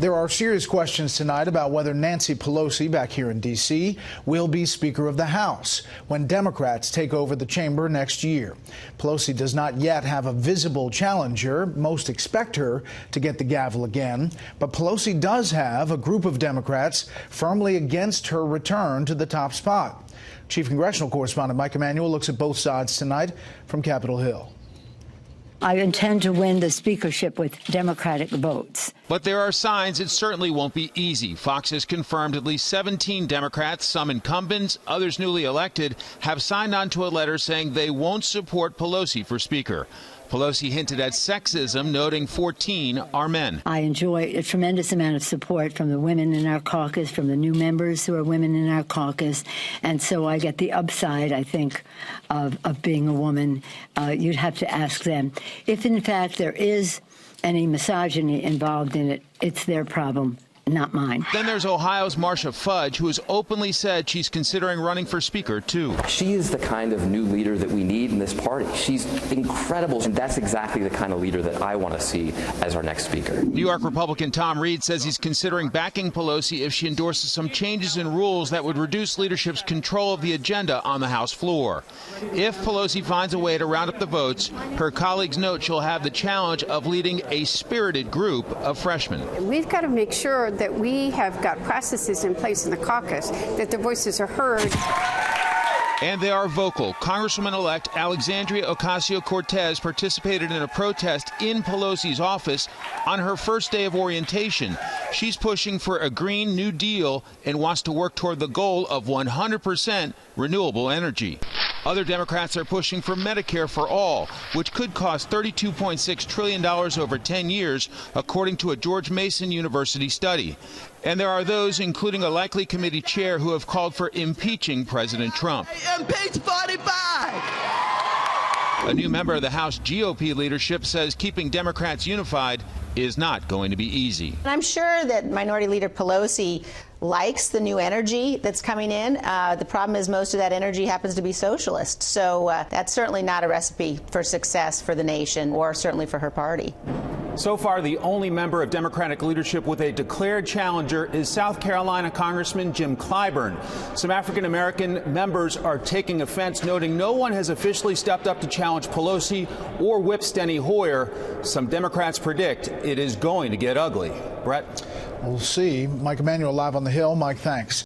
There are serious questions tonight about whether Nancy Pelosi, back here in D.C., will be Speaker of the House when Democrats take over the chamber next year. Pelosi does not yet have a visible challenger. Most expect her to get the gavel again. But Pelosi does have a group of Democrats firmly against her return to the top spot. Chief congressional correspondent Mike Emanuel looks at both sides tonight from Capitol Hill. I intend to win the speakership with Democratic votes. But there are signs it certainly won't be easy. Fox has confirmed at least 17 Democrats, some incumbents, others newly elected, have signed on to a letter saying they won't support Pelosi for Speaker. Pelosi hinted at sexism, noting 14 are men. I enjoy a tremendous amount of support from the women in our caucus, from the new members who are women in our caucus, and so I get the upside, I think, of being a woman. You'd have to ask them. If, in fact, there is any misogyny involved in it, it's their problem, not mine. Then there's Ohio's Marcia Fudge, who has openly said she's considering running for Speaker, too. She is the kind of new leader that we need in this party. She's incredible, and that's exactly the kind of leader that I want to see as our next Speaker. New York Republican Tom Reed says he's considering backing Pelosi if she endorses some changes in rules that would reduce leadership's control of the agenda on the House floor. If Pelosi finds a way to round up the votes, her colleagues note she'll have the challenge of leading a spirited group of freshmen. We've got to make sure that we have got processes in place in the caucus, that their voices are heard. And they are vocal. Congresswoman-elect Alexandria Ocasio-Cortez participated in a protest in Pelosi's office on her first day of orientation. She's pushing for a Green New Deal and wants to work toward the goal of 100% renewable energy. Other Democrats are pushing for Medicare for all, which could cost $32.6 trillion over 10 years, according to a George Mason University study. And there are those, including a likely committee chair, who have called for impeaching President Trump. Impeach 45! A new member of the House GOP leadership says keeping Democrats unified is not going to be easy. I'm sure that Minority Leader Pelosi likes the new energy that's coming in. The problem is most of that energy happens to be socialist. So that's certainly not a recipe for success for the nation or certainly for her party. So far, the only member of Democratic leadership with a declared challenger is South Carolina Congressman Jim Clyburn. Some African-American members are taking offense, noting no one has officially stepped up to challenge Pelosi or whip Steny Hoyer. Some Democrats predict it is going to get ugly. Brett? We'll see. Mike Emanuel live on the Hill. Mike, thanks.